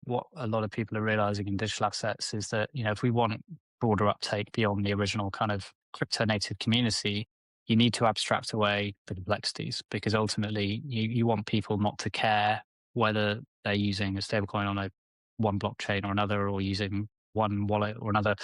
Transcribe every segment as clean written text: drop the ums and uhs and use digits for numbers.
what a lot of people are realizing in digital assets is that, if we want broader uptake beyond the original kind of crypto native community, you need to abstract away the complexities because ultimately you want people not to care whether they're using a stablecoin on a one blockchain or another or using one wallet or another.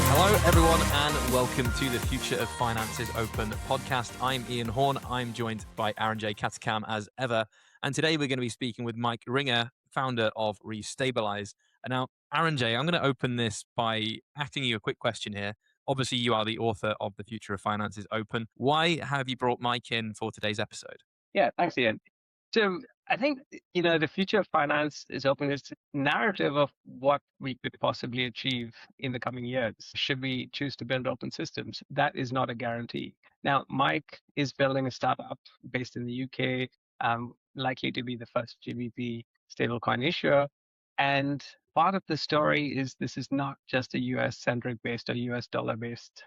Hello, everyone, and welcome to the Future of Finances Open podcast. I'm Ian Horn. I'm joined by Aaron J. Katakam as ever. And today we're going to be speaking with Mike Ringer, founder of Restabilize. And now, Aaron J., I'm going to open this by asking you a quick question here. Obviously, you are the author of The Future of Finances Open. Why have you brought Mike in for today's episode? Yeah, thanks, Ian. So I think, the future of finance is open. This narrative of what we could possibly achieve in the coming years. Should we choose to build open systems? That is not a guarantee. Now, Mike is building a startup based in the UK, likely to be the first GBP stablecoin issuer. And part of the story is this is not just a US centric based or US dollar based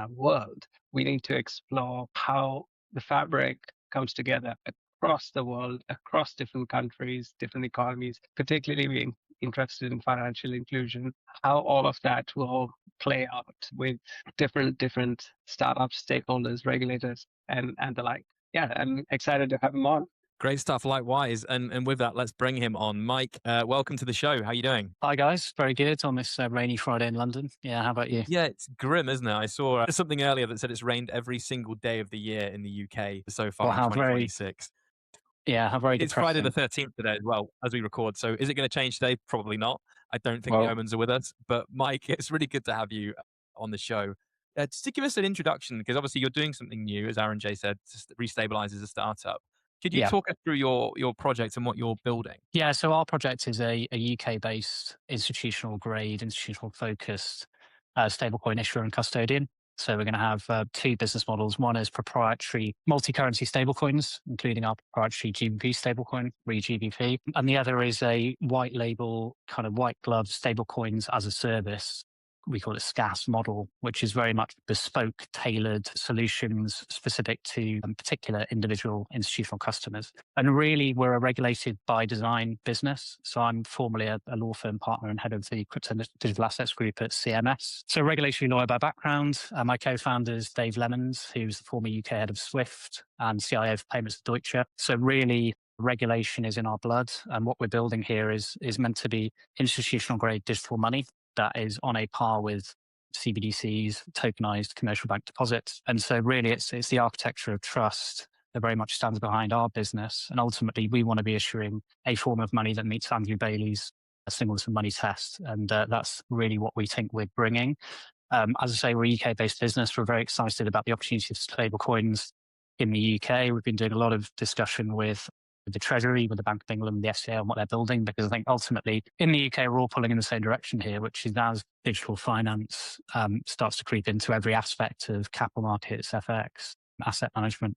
world. We need to explore how the fabric comes together across the world, across different countries, different economies, particularly being interested in financial inclusion, how all of that will play out with different startups, stakeholders, regulators, and the like. Yeah, I'm excited to have him on. Great stuff, likewise. And with that, let's bring him on. Mike, welcome to the show. How are you doing? Hi guys, very good on this rainy Friday in London. Yeah, how about you? Yeah, it's grim, isn't it? I saw something earlier that said it's rained every single day of the year in the UK so far Well, in 2026. how very It's Friday the depressing. 13th today as well, as we record. So is it going to change today? Probably not. I don't think the Well, omens are with us. But Mike, it's really good to have you on the show. Just to give us an introduction, because obviously you're doing something new, as Aaron J said, Restabilize as a startup. Could you yeah. talk us through your project and what you're building? Yeah, so our project is a UK-based institutional grade, institutional focused stablecoin issuer and custodian. So we're going to have two business models. One is proprietary multi-currency stablecoins, including our proprietary GBP stablecoin, ReGBP. And the other is a white label, kind of white glove stablecoins as a service. We call it SCAS model, which is very much bespoke, tailored solutions specific to particular individual institutional customers. And really, we're a regulated by design business. So I'm formerly a law firm partner and head of the crypto digital assets group at CMS. So regulatory lawyer by background. My co-founder is Dave Lemons, who's the former UK head of Swift and CIO for payments at Deutsche. So really, regulation is in our blood. And what we're building here is meant to be institutional grade digital money that is on a par with CBDCs, tokenized commercial bank deposits. And so really it's the architecture of trust that very much stands behind our business. And ultimately we want to be issuing a form of money that meets Andrew Bailey's singles and money test. And that's really what we think we're bringing. As I say, we're a UK-based business. We're very excited about the opportunity of stablecoins in the UK. We've been doing a lot of discussion with the Treasury, with the Bank of England, the FCA, and what they're building, because I think ultimately in the UK, we're all pulling in the same direction here, which is as digital finance starts to creep into every aspect of capital markets, FX, asset management,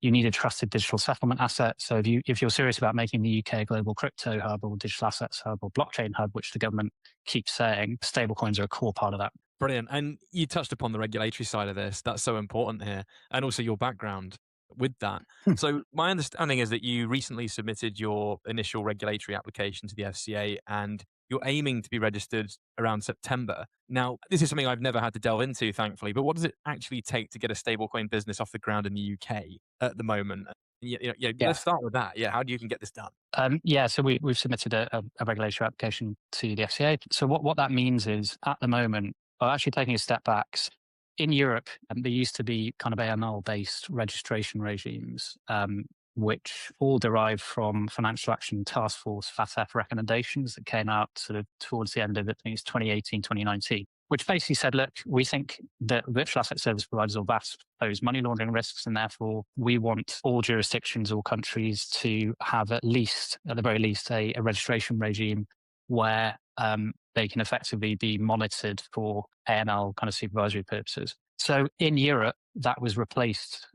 you need a trusted digital settlement asset. So if you're serious about making the UK a global crypto hub or digital assets hub or blockchain hub, which the government keeps saying, stablecoins are a core part of that. Brilliant. And you touched upon the regulatory side of this. That's so important here. And also your background with that. So my understanding is that you recently submitted your initial regulatory application to the FCA and you're aiming to be registered around September. Now, this is something I've never had to delve into, thankfully, but what does it actually take to get a stablecoin business off the ground in the UK at the moment? Yeah. Let's start with that. Yeah, how do you can get this done? So we've submitted a regulatory application to the FCA. So what that means is at the moment, actually taking a step back, in Europe, there used to be kind of AML-based registration regimes, which all derive from Financial Action Task Force, FATF recommendations that came out sort of towards the end of, I think it's 2018, 2019, which basically said, look, we think that virtual asset service providers or VAS pose money laundering risks, and therefore we want all jurisdictions or countries to have at the very least, a registration regime where they can effectively be monitored for AML kind of supervisory purposes. So in Europe, that was replaced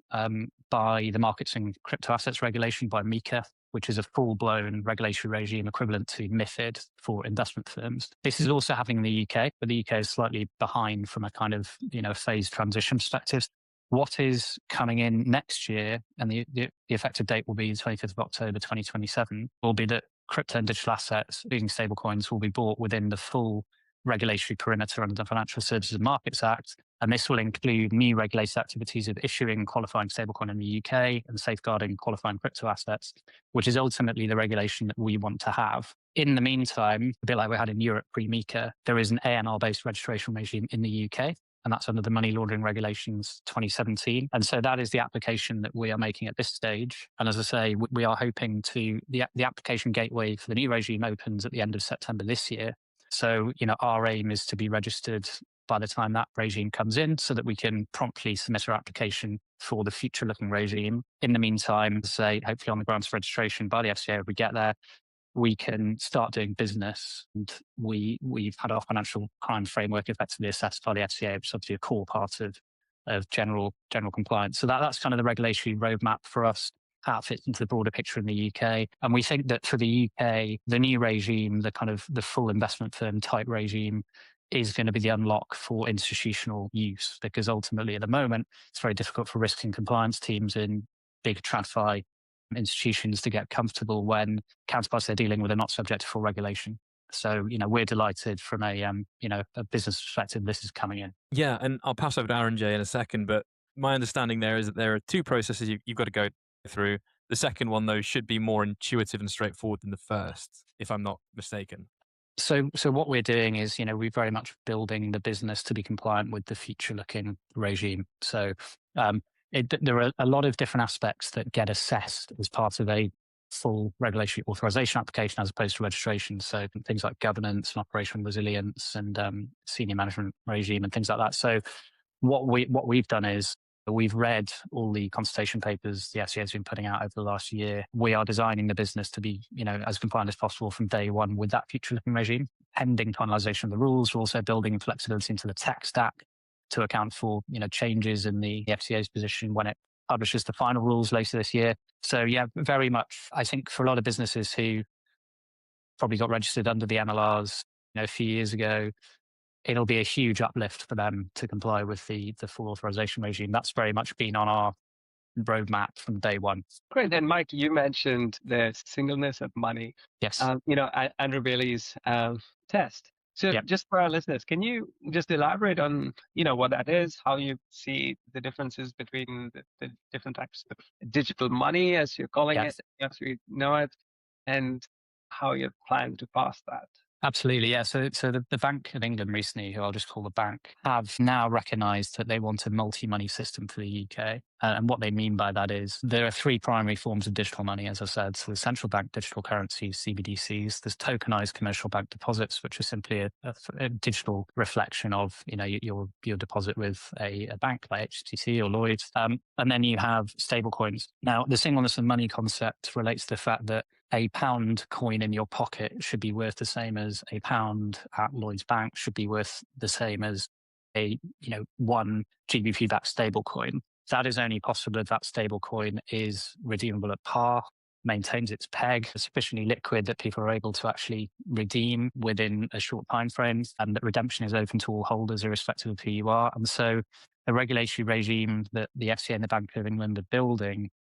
by the Markets and Crypto Assets Regulation, by MiCA, which is a full-blown regulatory regime equivalent to MiFID for investment firms. This is also happening in the UK, but the UK is slightly behind from a kind of phased transition perspective. What is coming in next year, and the effective date will be the 25th of October 2027, will be that crypto and digital assets, including stablecoins, will be brought within the full regulatory perimeter under the Financial Services and Markets Act. And this will include new regulated activities of issuing qualifying stablecoin in the UK and safeguarding qualifying crypto assets, which is ultimately the regulation that we want to have. In the meantime, a bit like we had in Europe pre-MiCA, there is an AML-based registration regime in the UK, and that's under the Money Laundering Regulations 2017. And so that is the application that we are making at this stage. And as I say, we are hoping to, the application gateway for the new regime opens at the end of September this year. So, our aim is to be registered by the time that regime comes in so that we can promptly submit our application for the future looking regime. In the meantime, say, hopefully on the grounds of registration by the FCA, if we get there, we can start doing business. And we've had our financial crime framework effectively assessed by the FCA, which is obviously a core part of general compliance. So that's kind of the regulatory roadmap for us, how it fits into the broader picture in the UK. And we think that for the UK, the new regime, the full investment firm type regime, is going to be the unlock for institutional use, because ultimately at the moment, it's very difficult for risk and compliance teams in big TradFi institutions to get comfortable when counterparts they're dealing with are not subject to full regulation. So, we're delighted from a business perspective, this is coming in. Yeah, and I'll pass over to Aaron J in a second, but my understanding there is that there are two processes you've got to go through. The second one, though, should be more intuitive and straightforward than the first, if I'm not mistaken. So what we're doing is, we're very much building the business to be compliant with the future-looking regime. So there are a lot of different aspects that get assessed as part of a full regulatory authorization application as opposed to registration. So things like governance and operational resilience and senior management regime and things like that. So what we've done is we've read all the consultation papers the FCA has been putting out over the last year. We are designing the business to be, as compliant as possible from day one with that future-looking regime. Pending finalization of the rules, we're also building flexibility into the tech stack to account for, changes in the FCA's position when it publishes the final rules later this year. So yeah, very much, I think for a lot of businesses who probably got registered under the MLRs, a few years ago, it'll be a huge uplift for them to comply with the full authorization regime. That's very much been on our roadmap from day one. Great. And Mike, you mentioned the singleness of money. Yes. Andrew Bailey's test. So Yep. just for our listeners, can you just elaborate on, what that is, how you see the differences between the different types of digital money, as you're calling Yes. it, as we know it, and how you plan to pass that? Absolutely, yeah. So the Bank of England recently, who I'll just call the bank, have now recognised that they want a multi-money system for the UK. And what they mean by that is there are three primary forms of digital money, as I said. So the central bank digital currencies, CBDCs. There's tokenised commercial bank deposits, which are simply a digital reflection of your deposit with a bank like HSBC or Lloyds. And then you have stablecoins. Now, the singleness of money concept relates to the fact that a pound coin in your pocket should be worth the same as a pound at Lloyds Bank, should be worth the same as a one GBP-backed stable coin. That is only possible if that stable coin is redeemable at par, maintains its peg, sufficiently liquid that people are able to actually redeem within a short time frame, and that redemption is open to all holders irrespective of who you are. And so the regulatory regime that the FCA and the Bank of England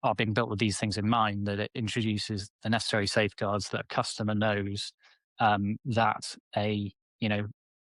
are being built with these things in mind, that it introduces the necessary safeguards that a customer knows that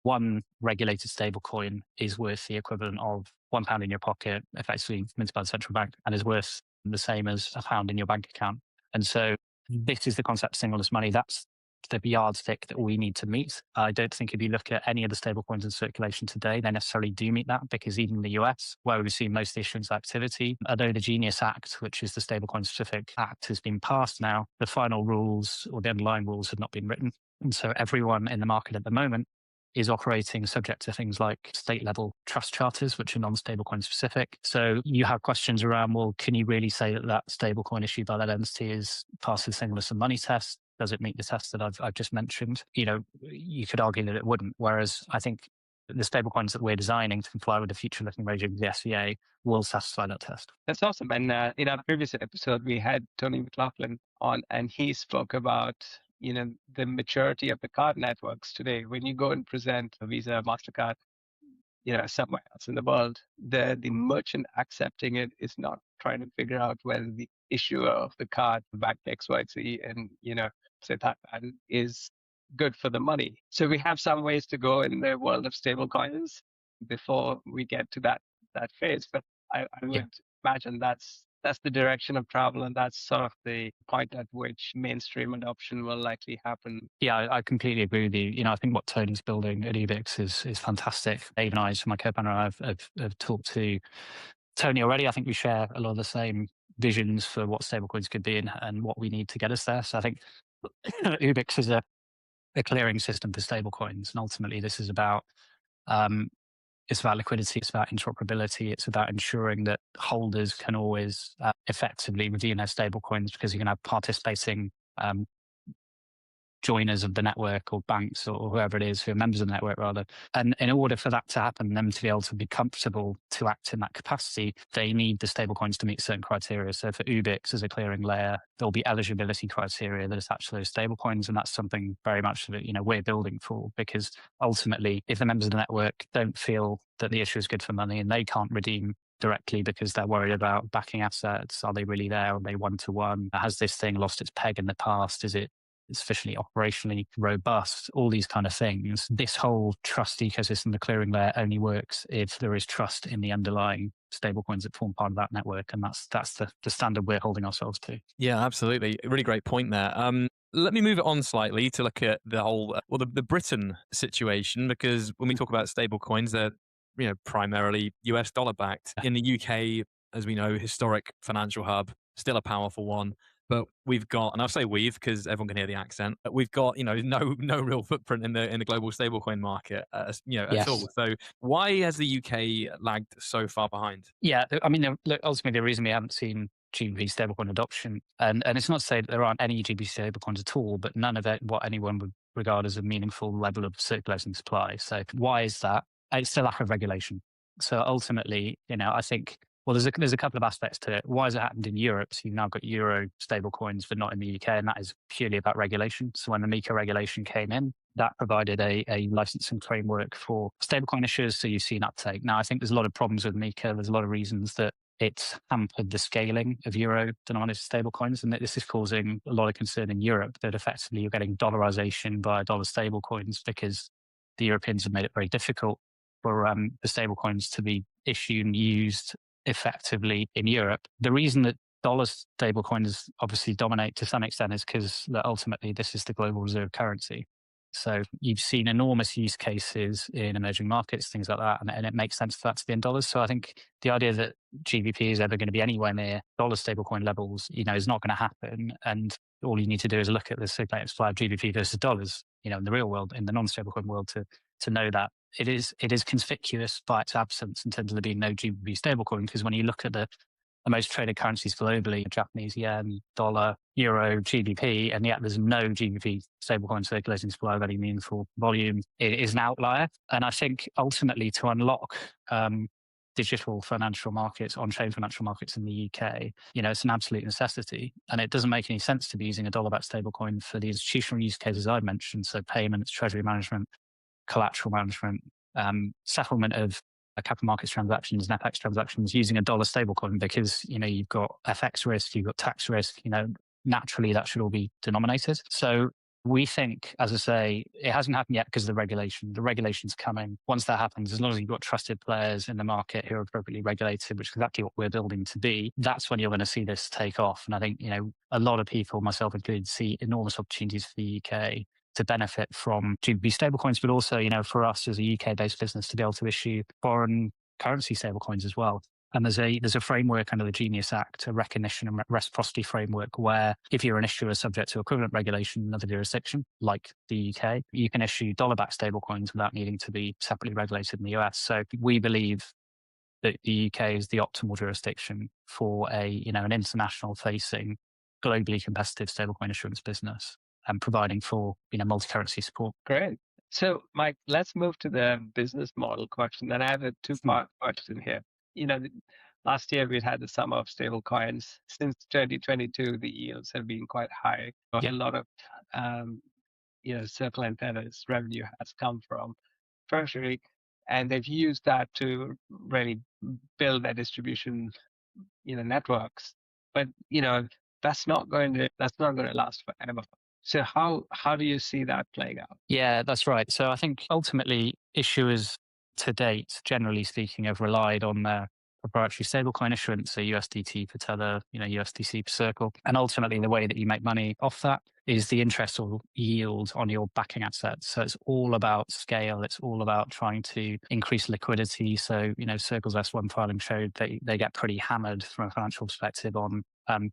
one regulated stablecoin is worth the equivalent of £1 in your pocket, effectively minted by the central bank, and is worth the same as a pound in your bank account. And so this is the concept of singleness money. That's the yardstick that we need to meet. I don't think if you look at any of the stablecoins in circulation today, they necessarily do meet that, because even in the US, where we've seen most issuance activity, although the Genius Act, which is the stablecoin specific act, has been passed now, the final rules or the underlying rules have not been written. And so everyone in the market at the moment is operating subject to things like state level trust charters, which are non-stablecoin specific. So you have questions around, well, can you really say that stablecoin issued by that entity is passes the singleness of money test? Does it meet the test that I've just mentioned? You could argue that it wouldn't. Whereas I think the stablecoins that we're designing to comply with the future-looking regime of the SVA will satisfy that test. That's awesome. And in our previous episode, we had Tony McLaughlin on, and he spoke about the maturity of the card networks today. When you go and present a Visa, MasterCard, somewhere else in the world. The merchant accepting it is not trying to figure out whether the issuer of the card, back XYZ, and say that is good for the money. So we have some ways to go in the world of stable coins before we get to that phase. But I Yeah. would imagine that's the direction of travel, and that's sort of the point at which mainstream adoption will likely happen. Yeah, I completely agree with you. I think what Tony's building at Ubix is fantastic. Even I, as my co-founder, have talked to Tony already. I think we share a lot of the same visions for what stablecoins could be and what we need to get us there. So I think Ubix is a clearing system for stablecoins, and ultimately this is about it's about liquidity, it's about interoperability, it's about ensuring that holders can always effectively redeem their stablecoins, because you can have participating joiners of the network, or banks, or whoever it is who are members of the network rather. And in order for that to happen, them to be able to be comfortable to act in that capacity, they need the stablecoins to meet certain criteria. So for Ubix as a clearing layer, there'll be eligibility criteria that attach to those stablecoins. And that's something very much that, we're building for, because ultimately, if the members of the network don't feel that the issue is good for money and they can't redeem directly because they're worried about backing assets, are they really there? Are they one-to-one? Has this thing lost its peg in the past? Is it sufficiently operationally robust, all these kind of things. This whole trust ecosystem, the clearing layer, only works if there is trust in the underlying stablecoins that form part of that network. And that's the standard we're holding ourselves to. Yeah, absolutely. A really great point there. Let me move it on slightly to look at the whole, the Britain situation, because when we talk about stablecoins, they're primarily US dollar backed. In the UK, as we know, historic financial hub, still a powerful one. But we've got, and I'll say we've because everyone can hear the accent. But we've got, no real footprint in the global stablecoin market, at all. Yes. So why has the UK lagged so far behind? Yeah, I mean, look, ultimately, the reason we haven't seen GBP stablecoin adoption, and it's not to say that there aren't any GBP stablecoins at all, but none of it what anyone would regard as a meaningful level of circulating supply. So why is that? It's the lack of regulation. So ultimately, I think, well, there's a couple of aspects to it. Why has it happened in Europe? So you've now got Euro stablecoins, but not in the UK, and that is purely about regulation. So when the MiCA regulation came in, that provided a licensing framework for stablecoin issuers. So you've seen uptake. Now, I think there's a lot of problems with MiCA. There's a lot of reasons that it's hampered the scaling of euro-denominated stablecoins, and that this is causing a lot of concern in Europe, that effectively you're getting dollarization via dollar stablecoins, because the Europeans have made it very difficult for the stablecoins to be issued and used effectively in Europe. The reason that dollar stablecoins obviously dominate to some extent is because ultimately this is the global reserve currency. So you've seen enormous use cases in emerging markets, things like that, and it makes sense for that to be in dollars. So I think the idea that GBP is ever going to be anywhere near dollar stablecoin levels, is not going to happen. And all you need to do is look at the circulating supply of GBP versus dollars, in the real world, in the non-stablecoin world, to know that it is conspicuous by its absence in terms of there being no GBP stablecoin. Because when you look at the most traded currencies globally, Japanese yen, dollar, euro, GBP, and yet there's no GBP stablecoin circulating supply of any meaningful volume. It is an outlier. And I think ultimately to unlock digital financial markets, on-chain financial markets in the UK, it's an absolute necessity. And it doesn't make any sense to be using a dollar-backed stablecoin for the institutional use cases I've mentioned. So payments, treasury management, collateral management, settlement of capital markets transactions and FX transactions using a dollar stablecoin, because you've got FX risk, you've got tax risk. Naturally that should all be denominated. So we think, as I say, it hasn't happened yet because of the regulation. The regulation's coming. Once that happens, as long as you've got trusted players in the market who are appropriately regulated, which is exactly what we're building to be, that's when you're going to see this take off. And I think a lot of people, myself included, see enormous opportunities for the UK to benefit from GBP stablecoins, but also, for us as a UK-based business to be able to issue foreign currency stablecoins as well. And there's a framework under the Genius Act, a recognition and reciprocity framework, where if you're an issuer subject to equivalent regulation in another jurisdiction, like the UK, you can issue dollar-backed stablecoins without needing to be separately regulated in the US. So we believe that the UK is the optimal jurisdiction for an international-facing, globally competitive stablecoin issuance business, and providing for multi-currency support. Great. So, Mike, let's move to the business model question. Then I have a two-part question here. Last year we had the summer of stable coins. Since 2022, the yields have been quite high. A lot of Circle Antenna's revenue has come from treasury. and they've used that to really build their distribution, networks. But that's not going to last forever. So how do you see that playing out? Yeah, that's right. So I think ultimately issuers to date, generally speaking, have relied on their proprietary stablecoin issuance, so USDT per Tether, USDC per Circle. And ultimately the way that you make money off that is the interest or yield on your backing assets. So it's all about scale. It's all about trying to increase liquidity. So, Circle's S1 filing showed they get pretty hammered from a financial perspective on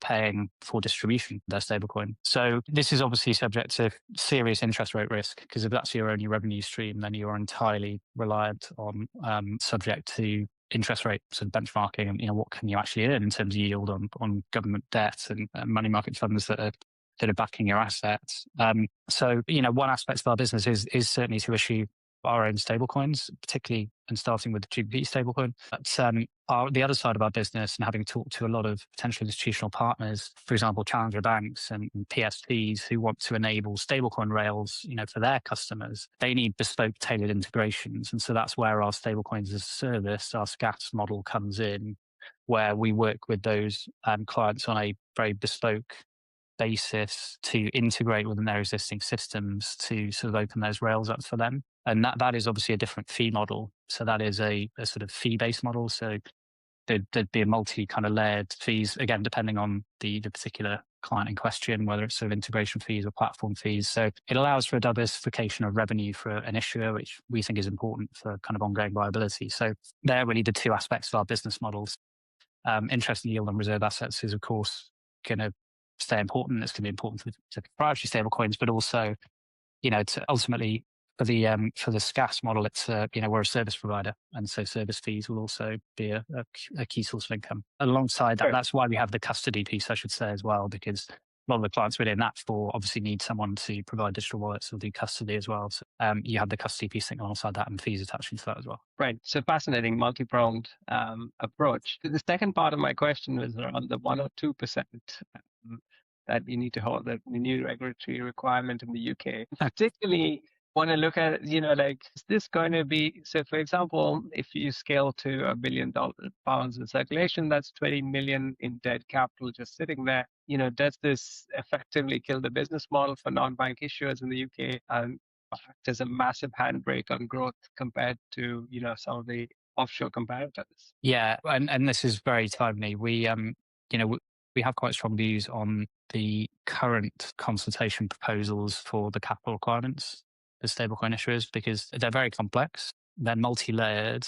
paying for distribution, their stablecoin. So this is obviously subject to serious interest rate risk, because if that's your only revenue stream, then you're entirely reliant on subject to interest rate sort of benchmarking and what can you actually earn in terms of yield on government debt and money market funds that are backing your assets. So one aspect of our business is certainly to issue our own stablecoins, particularly and starting with the GBP stablecoin. But the other side of our business, and having talked to a lot of potential institutional partners, for example, challenger banks and PSPs who want to enable stablecoin rails, for their customers, they need bespoke tailored integrations. And so that's where our stablecoins as a service, our SCAS model comes in, where we work with those clients on a very bespoke basis to integrate within their existing systems to sort of open those rails up for them. And that is obviously a different fee model. So that is a sort of fee-based model. So there'd be a multi kind of layered fees, again, depending on the particular client in question, whether it's sort of integration fees or platform fees. So it allows for a diversification of revenue for an issuer, which we think is important for kind of ongoing viability. So they're really the two aspects of our business models. Interest and yield on reserve assets is, of course, going to stay important. It's going to be important to proprietary stablecoins, but also, to ultimately for the SCAS model, it's we're a service provider, and so service fees will also be a key source of income. Alongside that, Sure. that's why we have the custody piece, I should say, as well, because a lot of the clients we're in that for obviously need someone to provide digital wallets or do custody as well. So you have the custody piece thing alongside that and fees attached to that as well. Right. So fascinating, multi-pronged approach. The second part of my question was around the 1 or 2% that you need to hold, the new regulatory requirement in the UK. Particularly want to look at, is this going to be, so for example, if you scale to £1 billion in circulation, that's 20 million in dead capital just sitting there. Does this effectively kill the business model for non-bank issuers in the UK and act as a massive handbrake on growth compared to, some of the offshore competitors? Yeah, and this is very timely. We have quite strong views on the current consultation proposals for the capital requirements for stablecoin issuers, because they're very complex, they're multi-layered.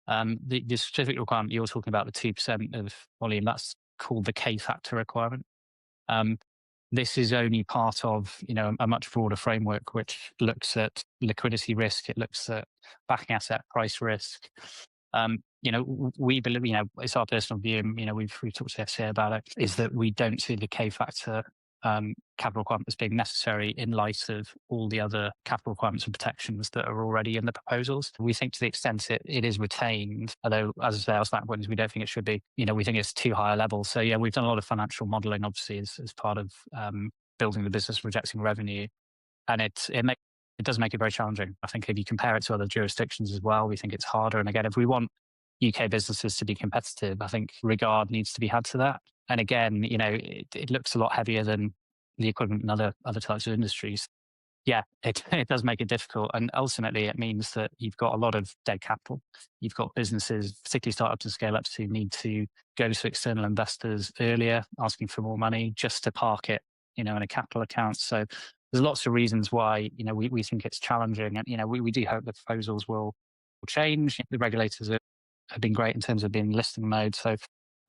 The specific requirement you're talking about, the 2% of volume, that's called the K factor requirement. This is only part of a much broader framework which looks at liquidity risk. It looks at backing asset price risk. We believe, it's our personal view, and we've talked to the FCA about it, is that we don't see the K factor capital requirement as being necessary in light of all the other capital requirements and protections that are already in the proposals. We think to the extent it is retained, although as I say, our standpoint is we don't think it should be, we think it's too high a level. So yeah, we've done a lot of financial modelling, obviously, as part of building the business, projecting revenue, and it does make it very challenging. I think if you compare it to other jurisdictions as well, we think it's harder. And again, if we want UK businesses to be competitive, I think regard needs to be had to that. And again, it looks a lot heavier than the equivalent in other types of industries. Yeah, it does make it difficult. And ultimately, it means that you've got a lot of dead capital. You've got businesses, particularly startups and scale-ups, who need to go to external investors earlier, asking for more money just to park it, in a capital account. So there's lots of reasons why, we think it's challenging. And, we do hope the proposals will change. The regulators have been great in terms of being listening mode. So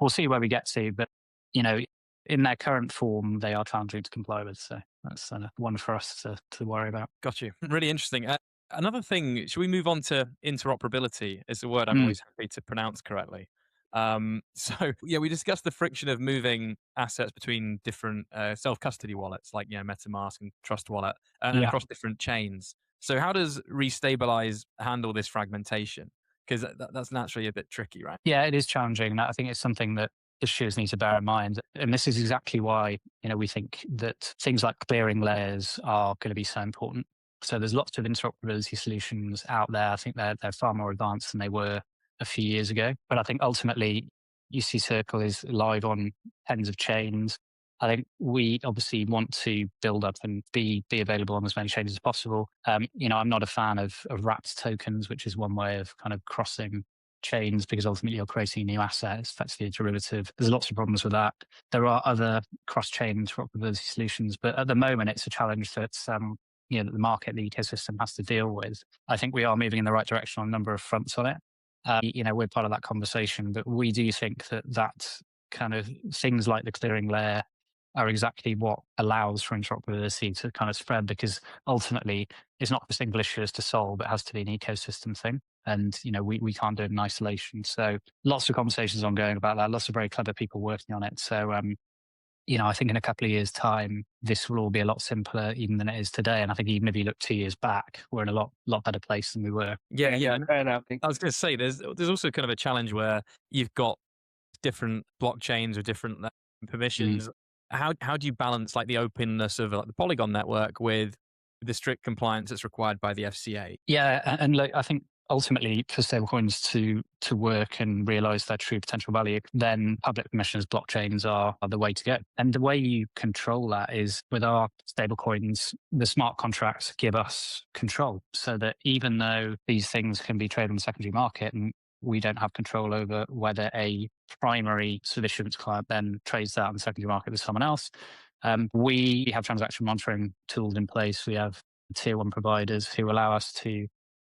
we'll see where we get to. But, in their current form, they are challenging to comply with. So that's one for us to worry about. Got you. Really interesting. Another thing, should we move on to interoperability? It's a word I'm always happy to pronounce correctly. We discussed the friction of moving assets between different self-custody wallets like MetaMask and Trust Wallet and across different chains. So how does Restabilize handle this fragmentation? Because that's naturally a bit tricky, right? Yeah, it is challenging. I think it's something that issuers need to bear in mind. And this is exactly why, we think that things like clearing layers are going to be so important. So there's lots of interoperability solutions out there. I think they're far more advanced than they were a few years ago. But I think ultimately, UC Circle is live on tens of chains. I think we obviously want to build up and be available on as many chains as possible. I'm not a fan of wrapped tokens, which is one way of kind of crossing chains, because ultimately you're creating a new asset. It's effectively a derivative. There's lots of problems with that. There are other cross-chain interoperability solutions, but at the moment it's a challenge that that the market, the ecosystem has to deal with. I think we are moving in the right direction on a number of fronts on it. We're part of that conversation, but we do think that kind of things like the clearing layer are exactly what allows for interoperability to kind of spread, because ultimately it's not a single issue as to solve, it has to be an ecosystem thing. And, we can't do it in isolation. So lots of conversations ongoing about that, lots of very clever people working on it. So, I think in a couple of years' time, this will all be a lot simpler even than it is today. And I think even if you look 2 years back, we're in a lot better place than we were. Yeah. Fair enough. I was going to say there's also kind of a challenge where you've got different blockchains with different permissions. How do you balance like the openness of like the Polygon network with the strict compliance that's required by the FCA? Yeah, and look, I think ultimately for stablecoins to work and realize their true potential value, then public permissions blockchains are the way to go. And the way you control that is with our stablecoins, the smart contracts give us control, so that even though these things can be traded on the secondary market and we don't have control over whether a primary issuance client then trades that on the secondary market with someone else. We have transaction monitoring tools in place. We have tier one providers who allow us to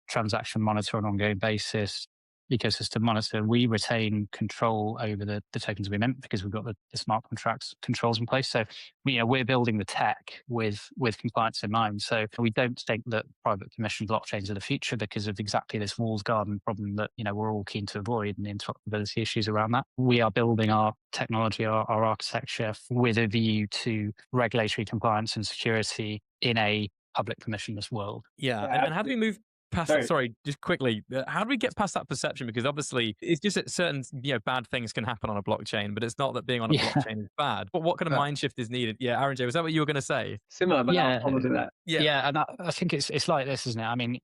transaction monitor on an ongoing basis, ecosystem monitor. We retain control over the tokens we mint because we've got the smart contracts controls in place. So we're building the tech with compliance in mind. So we don't think that private permission blockchains are the future because of exactly this walled garden problem that we're all keen to avoid, and the interoperability issues around that. We are building our technology, our architecture with a view to regulatory compliance and security in a public permissionless world. Yeah. And how do we move past sorry, just quickly, how do we get past that perception? Because obviously it's just that certain bad things can happen on a blockchain, but it's not that being on a blockchain is bad. But what kind of mind shift is needed? Yeah, Aaron J, was that what you were going to say? Similar, but I'll follow to that. Yeah, and I think it's like this, isn't it? I mean,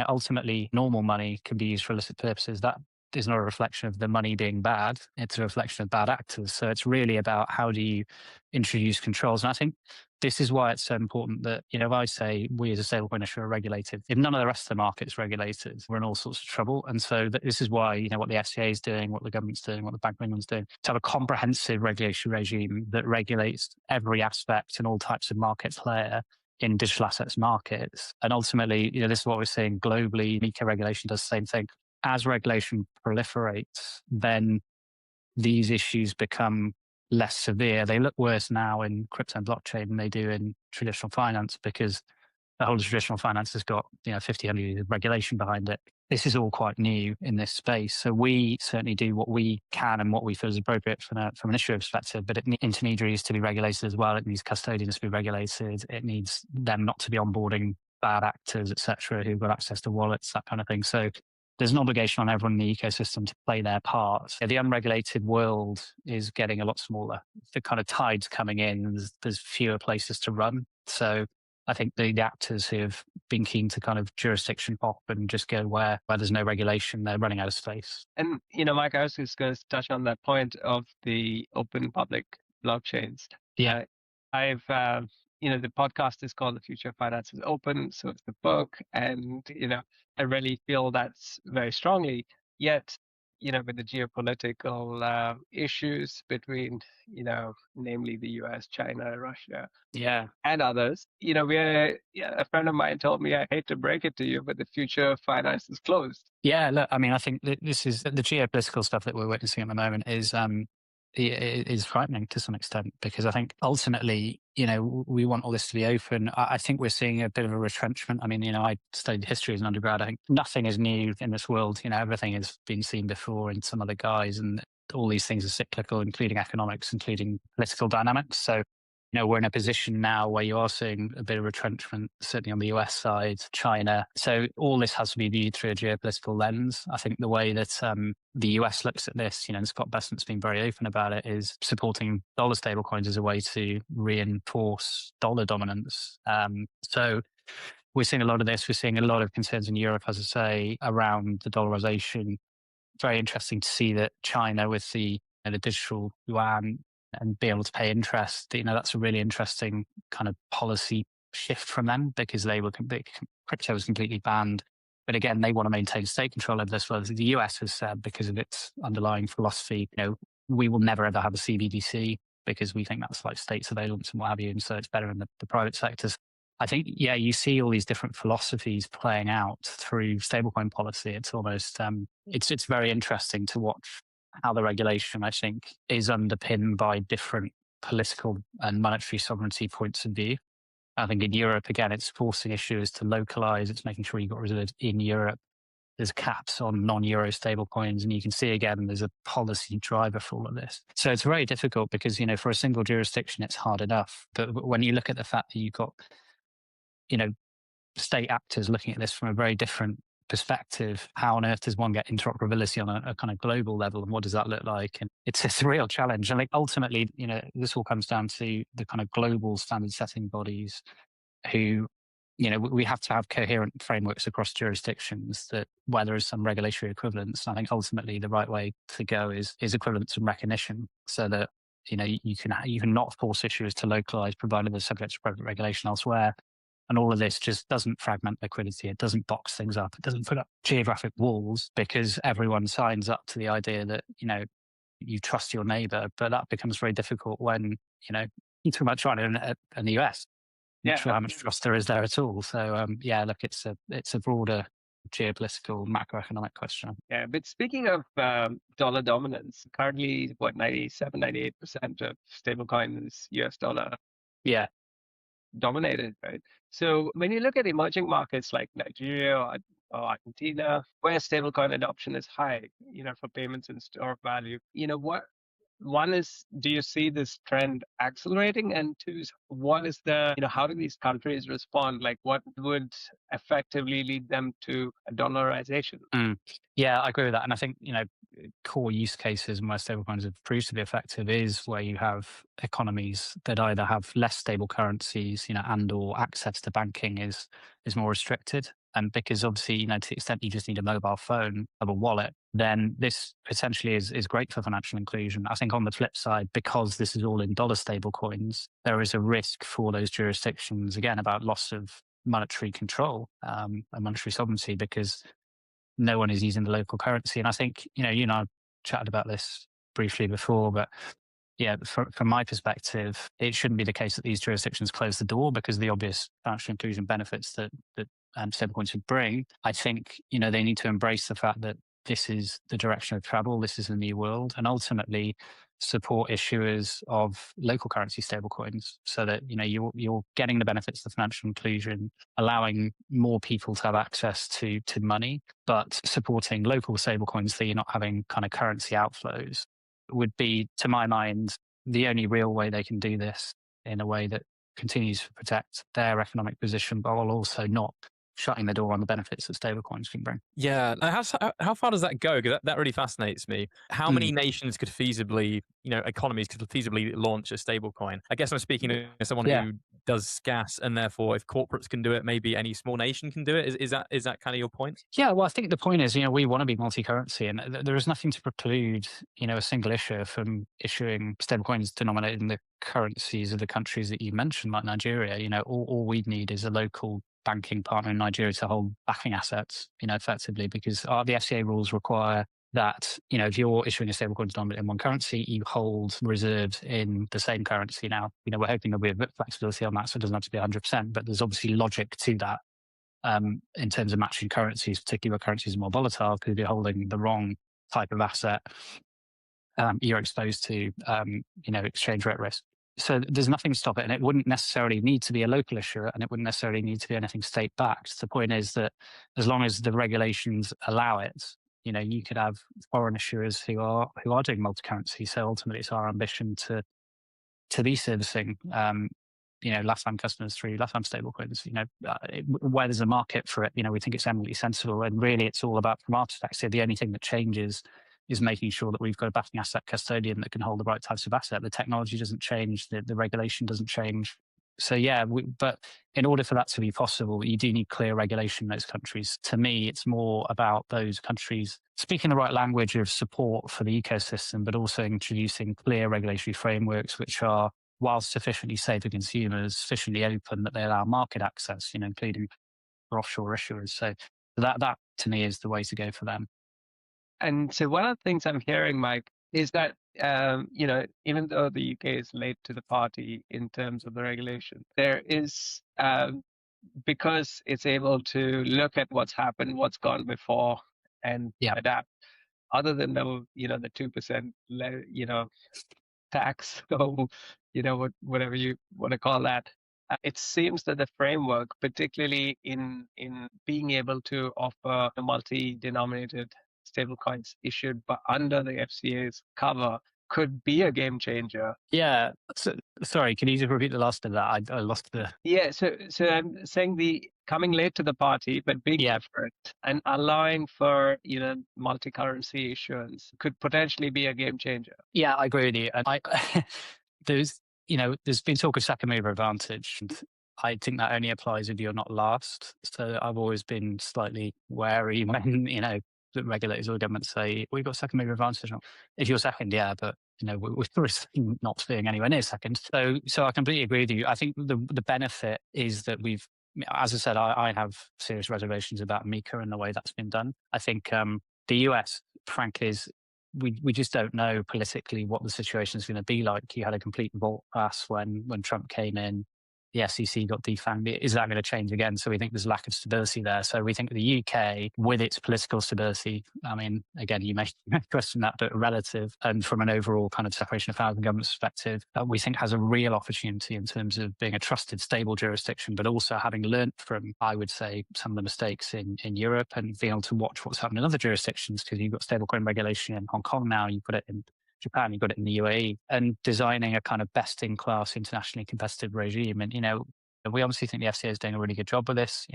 ultimately normal money can be used for illicit purposes. That is not a reflection of the money being bad. It's a reflection of bad actors. So it's really about how do you introduce controls. And I think this is why it's so important that, if I say we as a stablecoin issuer are regulated, if none of the rest of the market's regulated, we're in all sorts of trouble. And so this is why, what the FCA is doing, what the government's doing, what the Bank of England's doing, to have a comprehensive regulatory regime that regulates every aspect and all types of market player in digital assets markets. And ultimately, this is what we're seeing globally. MiCA regulation does the same thing. As regulation proliferates, then these issues become less severe. They look worse now in crypto and blockchain than they do in traditional finance, because the whole of traditional finance has got 50, 100 years of regulation behind it. This is all quite new in this space. So we certainly do what we can and what we feel is appropriate from an issuer perspective, but it needs intermediaries to be regulated as well. It needs custodians to be regulated. It needs them not to be onboarding bad actors, etc., who've got access to wallets, that kind of thing. So there's an obligation on everyone in the ecosystem to play their part. The unregulated world is getting a lot smaller. The kind of tide's coming in, there's fewer places to run. So I think the actors who have been keen to kind of jurisdiction hop and just go where there's no regulation, they're running out of space. And, Mike, I was just going to touch on that point of the open public blockchains. Yeah. I've, the podcast is called The Future of Finance is Open. So it's the book. And, I really feel that's very strongly. Yet, with the geopolitical issues between, namely the US, China, Russia, and others, a friend of mine told me, I hate to break it to you, but the future of finance is closed. Yeah, look, I mean, I think this is the geopolitical stuff that we're witnessing at the moment is frightening to some extent, because I think ultimately, we want all this to be open. I think we're seeing a bit of a retrenchment. I mean, I studied history as an undergrad. I think nothing is new in this world. Everything has been seen before in some other guise, and all these things are cyclical, including economics, including political dynamics. So, we're in a position now where you are seeing a bit of retrenchment, certainly on the US side, China. So all this has to be viewed through a geopolitical lens. I think the way that the US looks at this, and Scott Bessent's been very open about it, is supporting dollar stablecoins as a way to reinforce dollar dominance. So we're seeing a lot of this. We're seeing a lot of concerns in Europe, as I say, around the dollarization. Very interesting to see that China with the digital yuan and be able to pay interest, that's a really interesting kind of policy shift from them, because crypto was completely banned. But again, they want to maintain state control over this. Well, the US has said, because of its underlying philosophy, we will never ever have a CBDC, because we think that's like state surveillance and what have you. And so it's better in the private sectors. I think, yeah, you see all these different philosophies playing out through stablecoin policy. It's almost, it's very interesting to watch how the regulation, I think, is underpinned by different political and monetary sovereignty points of view. I think in Europe, again, it's forcing issuers to localize. It's making sure you've got reserves in Europe. There's caps on non-euro stable coins. And you can see, again, there's a policy driver for all of this. So it's very difficult because, for a single jurisdiction, it's hard enough. But when you look at the fact that you've got, state actors looking at this from a very different perspective, how on earth does one get interoperability on a kind of global level, and what does that look like? And it's a real challenge. And ultimately, this all comes down to the kind of global standard setting bodies who, we have to have coherent frameworks across jurisdictions that where there is some regulatory equivalence. I think ultimately the right way to go is equivalence and recognition, so that you can not force issuers to localize, provided they're subject to private regulation elsewhere. And all of this just doesn't fragment liquidity. It doesn't box things up. It doesn't put up geographic walls, because everyone signs up to the idea that, you trust your neighbor. But that becomes very difficult when, you talk about China and the US. I'm not sure how much trust there is there at all. So, look, it's a broader geopolitical, macroeconomic question. Yeah, but speaking of dollar dominance, currently, 97, 98% of stablecoin is US dollar. Yeah. Dominated, right? So when you look at emerging markets like Nigeria or Argentina, where stablecoin adoption is high, for payments and store of value, one is, do you see this trend accelerating? And two is, what is how do these countries respond? Like, what would effectively lead them to a dollarization? Yeah, I agree with that. And I think, core use cases and where stablecoins have proved to be effective is where you have economies that either have less stable currencies, and or access to banking is more restricted. And because obviously, to the extent you just need a mobile phone of a wallet, then this potentially is great for financial inclusion. I think on the flip side, because this is all in dollar stable coins, there is a risk for those jurisdictions, again, about loss of monetary control and monetary sovereignty, because no one is using the local currency. And I think, you and I chatted about this briefly before, but yeah, from my perspective, it shouldn't be the case that these jurisdictions close the door because of the obvious financial inclusion benefits that stablecoins would bring. I think, they need to embrace the fact that this is the direction of travel. This is the new world, and ultimately support issuers of local currency stablecoins, so that you're getting the benefits of financial inclusion, allowing more people to have access to money, but supporting local stablecoins so you're not having kind of currency outflows would be, to my mind, the only real way they can do this in a way that continues to protect their economic position, but while also not shutting the door on the benefits that stablecoins can bring. Yeah. How far does that go? Because that really fascinates me. How many nations could feasibly, economies could feasibly launch a stablecoin? I guess I'm speaking to someone who does gas, and therefore if corporates can do it, maybe any small nation can do it. Is that kind of your point? Yeah, well, I think the point is, we want to be multi-currency, and there is nothing to preclude, a single issuer from issuing stablecoins denominated in the currencies of the countries that you mentioned, like Nigeria. All we need is a local banking partner in Nigeria to hold backing assets, effectively, because the FCA rules require that, if you're issuing a stablecoin denominated in one currency, you hold reserves in the same currency. Now, we're hoping there'll be a bit of flexibility on that, so it doesn't have to be 100%, but there's obviously logic to that in terms of matching currencies, particularly where currencies are more volatile, because if you're holding the wrong type of asset, you're exposed to, exchange rate risk. So there's nothing to stop it, and it wouldn't necessarily need to be a local issuer, and it wouldn't necessarily need to be anything state-backed. The point is that as long as the regulations allow it, you could have foreign issuers who are doing multi-currency. So ultimately, it's our ambition to be servicing, LATAM customers through LATAM stablecoins. Where there's a market for it, we think it's eminently sensible, and really, it's all about, from our perspective, the only thing that changes is making sure that we've got a backing asset custodian that can hold the right types of asset. The technology doesn't change, the regulation doesn't change. So yeah, but in order for that to be possible, you do need clear regulation in those countries. To me, it's more about those countries speaking the right language of support for the ecosystem, but also introducing clear regulatory frameworks which are, while sufficiently safe for consumers, sufficiently open that they allow market access, including for offshore issuers. So that to me is the way to go for them. And so one of the things I'm hearing, Mike, is that even though the UK is late to the party in terms of the regulation, there is because it's able to look at what's happened, what's gone before, and Yeah. adapt. Other than the 2% tax, or whatever you want to call that. It seems that the framework, particularly in being able to offer the multi-denominated stablecoins issued but under the FCA's cover, could be a game changer. Yeah. So, sorry, can you just repeat the last of that? I lost the. Yeah, so I'm saying the coming late to the party, but being different and allowing for multi-currency issuance could potentially be a game changer. Yeah, I agree with you. And there's there's been talk of second mover advantage, and I think that only applies if you're not last. So I've always been slightly wary when the regulators or the government say we've got second mover advantage. If you're second, yeah, but we're not being anywhere near second. So I completely agree with you. I think the benefit is that we've, as I said, I have serious reservations about MiCA and the way that's been done. I think the US, frankly, is we just don't know politically what the situation is going to be like. You had a complete volte pass when Trump came in. The SEC got defanged. Is that going to change again? So we think there's a lack of stability there. So we think the UK, with its political stability, I mean, again, you may question that, but relative, and from an overall kind of separation of powers and government perspective, we think has a real opportunity in terms of being a trusted, stable jurisdiction, but also having learnt from, I would say, some of the mistakes in Europe and being able to watch what's happening in other jurisdictions, because you've got stablecoin regulation in Hong Kong now, you've got it in Japan, you've got it in the UAE, and designing a kind of best-in-class internationally competitive regime. And, we obviously think the FCA is doing a really good job with this.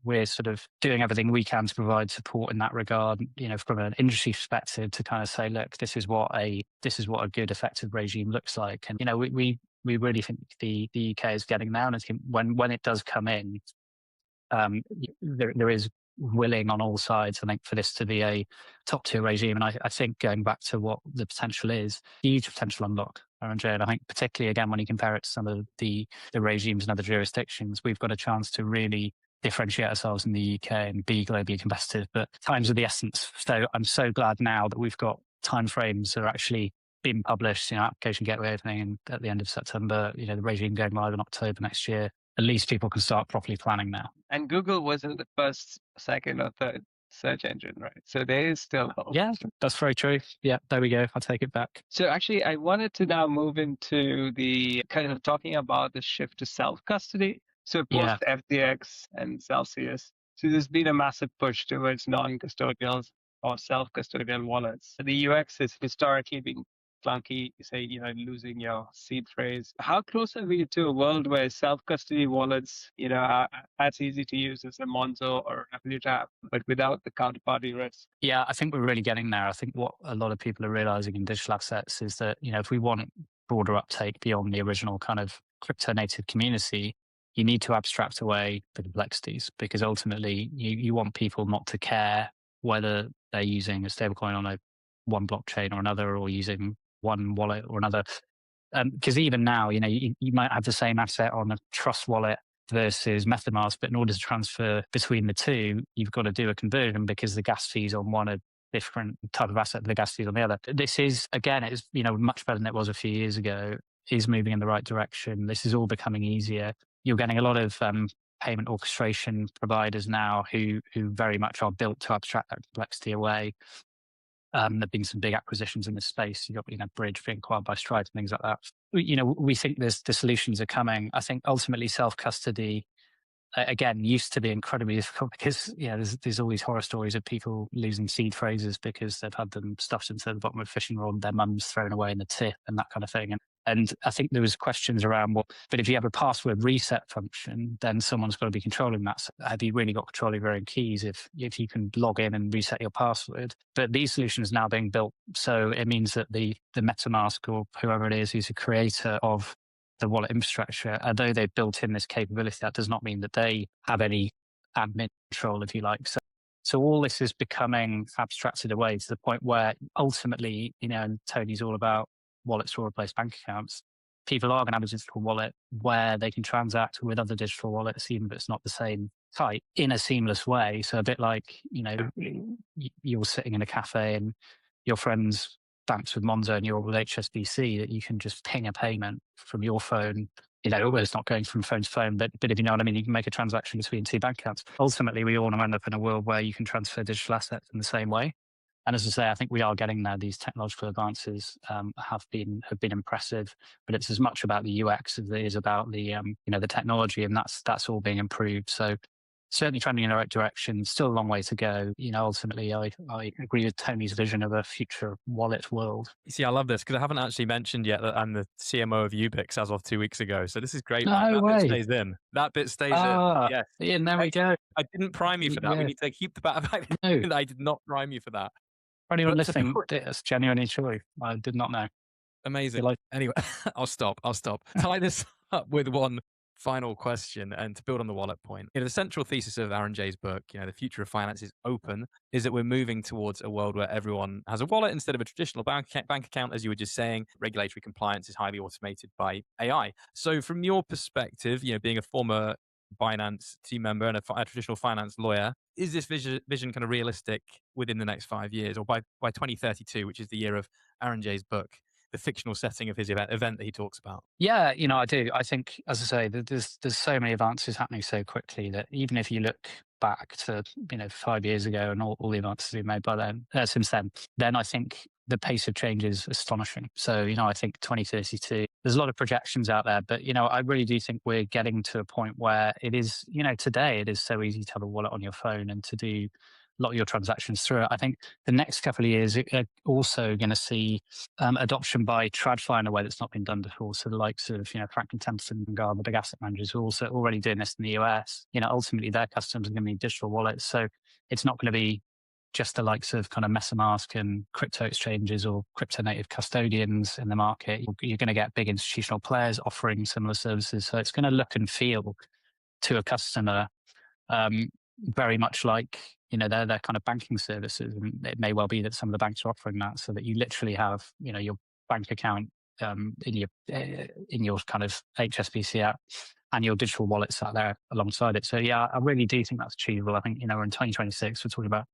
We're sort of doing everything we can to provide support in that regard, from an industry perspective, to kind of say, look, this is what a good, effective regime looks like. And, we really think the UK is getting there. And I think when it does come in, there is willing on all sides, I think, for this to be a top tier regime. And I think going back to what the potential is, huge potential unlock, RNJ. And I think particularly, again, when you compare it to some of the regimes in other jurisdictions, we've got a chance to really differentiate ourselves in the UK and be globally competitive. But times of the essence. So I'm so glad now that we've got timeframes that are actually being published, application gateway opening at the end of September, the regime going live in October next year. At least people can start properly planning now. And Google wasn't the first, second, or third search engine, right? So there is still hope. Yeah, that's very true. Yeah, there we go. I'll take it back. So actually, I wanted to now move into the kind of talking about the shift to self-custody. So post FTX and Celsius, so there's been a massive push towards non-custodial or self-custodial wallets. The UX has historically been clunky, say, losing your seed phrase. How close are we to a world where self-custody wallets, are as easy to use as a Monzo or Revolut app, but without the counterparty risk? Yeah, I think we're really getting there. I think what a lot of people are realizing in digital assets is that, if we want broader uptake beyond the original kind of crypto native community, you need to abstract away the complexities, because ultimately you want people not to care whether they're using a stablecoin on one blockchain or another, or using one wallet or another. Because even now, you might have the same asset on a Trust wallet versus MetaMask, but in order to transfer between the two, you've got to do a conversion, because the gas fees on one are different type of asset than the gas fees on the other. This is, again, it's much better than it was a few years ago, is moving in the right direction. This is all becoming easier. You're getting a lot of payment orchestration providers now who very much are built to abstract that complexity away. There've been some big acquisitions in this space. You've got, Bridge being acquired by Stride and things like that. We think the solutions are coming. I think ultimately self-custody, again, used to be incredibly difficult, because there's all these horror stories of people losing seed phrases because they've had them stuffed into the bottom of a fishing rod, their mum's thrown away in the tip, and that kind of thing. And I think there was questions around, but if you have a password reset function, then someone's got to be controlling that. So have you really got control of your own keys if you can log in and reset your password? But these solutions are now being built, so it means that the MetaMask or whoever it is who's a creator of the wallet infrastructure, although they've built in this capability, that does not mean that they have any admin control, if you like. So all this is becoming abstracted away to the point where ultimately, and Tony's all about wallets will replace bank accounts. People are going to have a digital wallet where they can transact with other digital wallets, even if it's not the same type, in a seamless way. So a bit like, you're sitting in a cafe and your friends banks with Monzo and you're with HSBC, that you can just ping a payment from your phone. It's not going from phone to phone, but if you know what I mean, you can make a transaction between two bank accounts. Ultimately, we all want to end up in a world where you can transfer digital assets in the same way. And as I say, I think we are getting there. These technological advances have been impressive, but it's as much about the UX as it is about the the technology, and that's all being improved. So certainly trending in the right direction. Still a long way to go. Ultimately, I agree with Tony's vision of a future wallet world. You see, I love this because I haven't actually mentioned yet that I'm the CMO of Ubix as of 2 weeks ago. So this is great, Mike. No That bit way. stays in. That bit stays in. Yes. Yeah, there we go. I didn't prime you for that. We Yeah. need to keep the back. No. I did not prime you for that. For anyone But to listening, put- it's genuinely true. I did not know. Amazing. Like- Anyway, I'll stop. Tie this up with one final question, and to build on the wallet point. The central thesis of Aaron J's book, the future of finance is open, is that we're moving towards a world where everyone has a wallet instead of a traditional bank account, as you were just saying. Regulatory compliance is highly automated by AI. So from your perspective, being a former Binance team member and a traditional finance lawyer, is this vision kind of realistic within the next 5 years, or by 2032, which is the year of Aaron J's book, the fictional setting of his event that he talks about? Yeah, I do. I think, as I say, there's so many advances happening so quickly that even if you look back to 5 years ago and all the advances we've made by then, since then I think the pace of change is astonishing. So I think 2032. There's a lot of projections out there, but I really do think we're getting to a point where it is. Today it is so easy to have a wallet on your phone and to do a lot of your transactions through it. I think the next couple of years are also going to see adoption by TradFi in a way that's not been done before. So the likes of Franklin Templeton and Vanguard, the big asset managers, are also already doing this in the US. Ultimately their customers are going to need digital wallets. So it's not going to be just the likes of kind of MetaMask and crypto exchanges or crypto native custodians in the market. You're going to get big institutional players offering similar services. So it's going to look and feel to a customer very much like their kind of banking services, and it may well be that some of the banks are offering that, so that you literally have your bank account in your kind of HSBC app and your digital wallets out there alongside it. So yeah, I really do think that's achievable. I think we're in 2026. We're talking about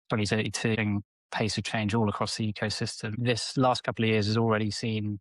2032 pace of change all across the ecosystem. This last couple of years has already seen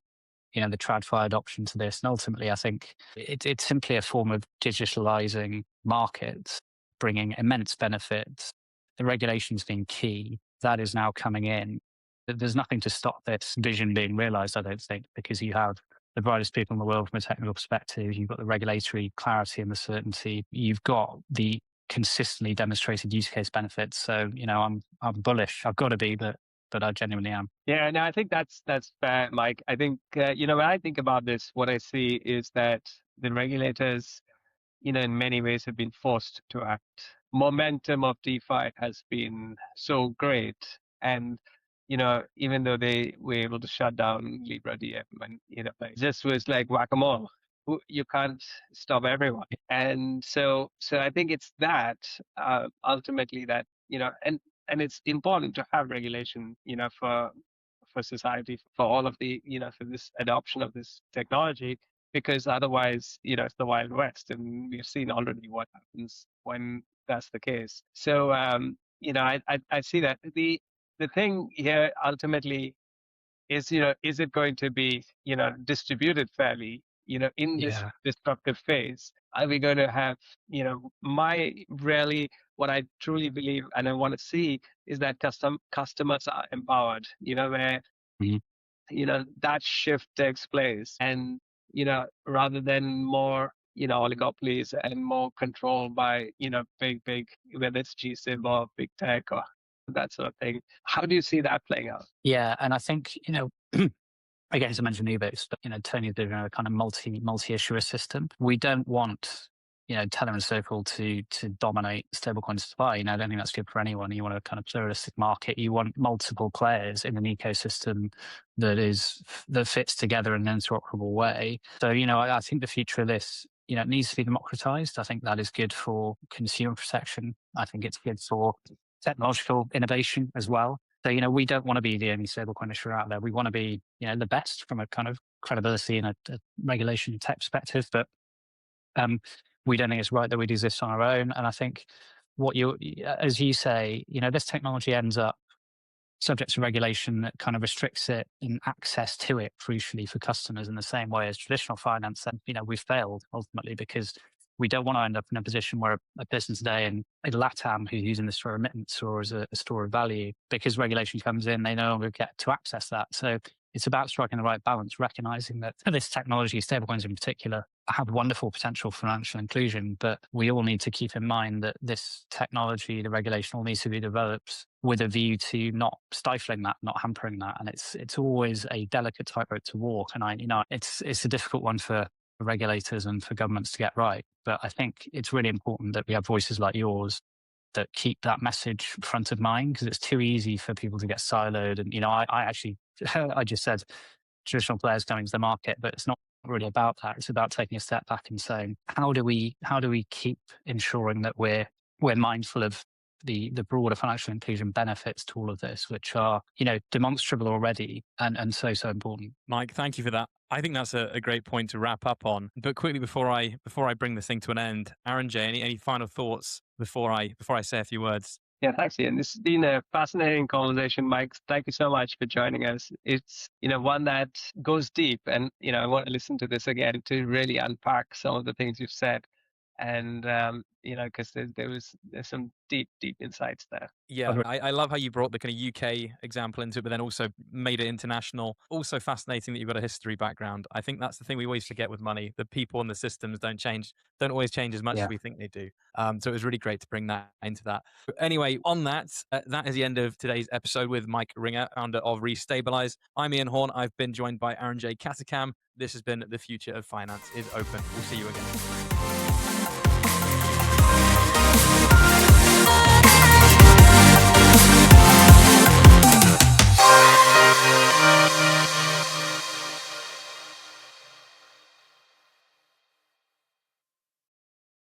the TradFi adoption to this. And ultimately, I think it's simply a form of digitalizing markets, bringing immense benefits. The regulation's been key. That is now coming in. There's nothing to stop this vision being realized, I don't think, because you have the brightest people in the world from a technical perspective. You've got the regulatory clarity and the certainty. You've got the consistently demonstrated use case benefits. So, I'm bullish. I've got to be, but I genuinely am. Yeah, no, I think that's fair, Mike. I think when I think about this, what I see is that the regulators, in many ways have been forced to act. Momentum of DeFi has been so great, and even though they were able to shut down Libra DM, and it just was like whack-a-mole. You can't stop everyone, and so I think it's that ultimately that and it's important to have regulation, for society, for all of the, for this adoption of this technology, because otherwise, it's the Wild West, and we've seen already what happens when that's the case. So, I see that the thing here ultimately is, is it going to be, distributed fairly, in this Yeah. disruptive phase? Are we going to have, what I truly believe and I want to see is that customers are empowered, where, Mhm. that shift takes place, and, rather than more, oligopolies and more controlled by, big, whether it's GSIB or big tech or that sort of thing. How do you see that playing out? Yeah, and I think again, as I mentioned, Ubix, but Tony's doing a kind of multi-issuer system. We don't want Tether and Circle to dominate stablecoin supply. I don't think that's good for anyone. You want a kind of pluralistic market. You want multiple players in an ecosystem that fits together in an interoperable way. So, I think the future of this, it needs to be democratized. I think that is good for consumer protection. I think it's good for technological innovation as well. So, we don't want to be the only stablecoin issuer out there. We want to be, the best from a kind of credibility and a regulation tech perspective. But we don't think it's right that we do this on our own. And I think as you say, this technology ends up subject to regulation that kind of restricts it in access to it, crucially for customers, in the same way as traditional finance. And we've failed ultimately because we don't want to end up in a position where a business today in LATAM who's using this for remittance or as a store of value, because regulation comes in, they no longer get to access that. So it's about striking the right balance, recognizing that this technology, stablecoins in particular, have wonderful potential for financial inclusion, but we all need to keep in mind that this technology, the regulation, all needs to be developed with a view to not stifling that, not hampering that. And it's always a delicate tightrope to walk. And it's a difficult one for regulators and for governments to get right. But I think it's really important that we have voices like yours that keep that message front of mind, because it's too easy for people to get siloed. And, I actually, I just said traditional players coming to the market, but it's not really about that. It's about taking a step back and saying, how do we keep ensuring that we're mindful of the broader financial inclusion benefits to all of this, which are, demonstrable already and so important. Mike, thank you for that. I think that's a great point to wrap up on. But quickly before I bring this thing to an end, Aaron J, any final thoughts before I say a few words? Yeah, thanks, Ian. This has been a fascinating conversation, Mike. Thank you so much for joining us. It's, one that goes deep, and, I want to listen to this again to really unpack some of the things you've said. And, because there's some deep insights there. Yeah, I love how you brought the kind of UK example into it, but then also made it international. Also fascinating that you've got a history background. I think that's the thing we always forget with money. The people and the systems don't always change as much as we think they do. So it was really great to bring that into that. But anyway, on that, that is the end of today's episode with Mike Ringer, founder of Restabilize. I'm Ian Horn. I've been joined by Aaron J. Katakam. This has been The Future of Finance is Open. We'll see you again.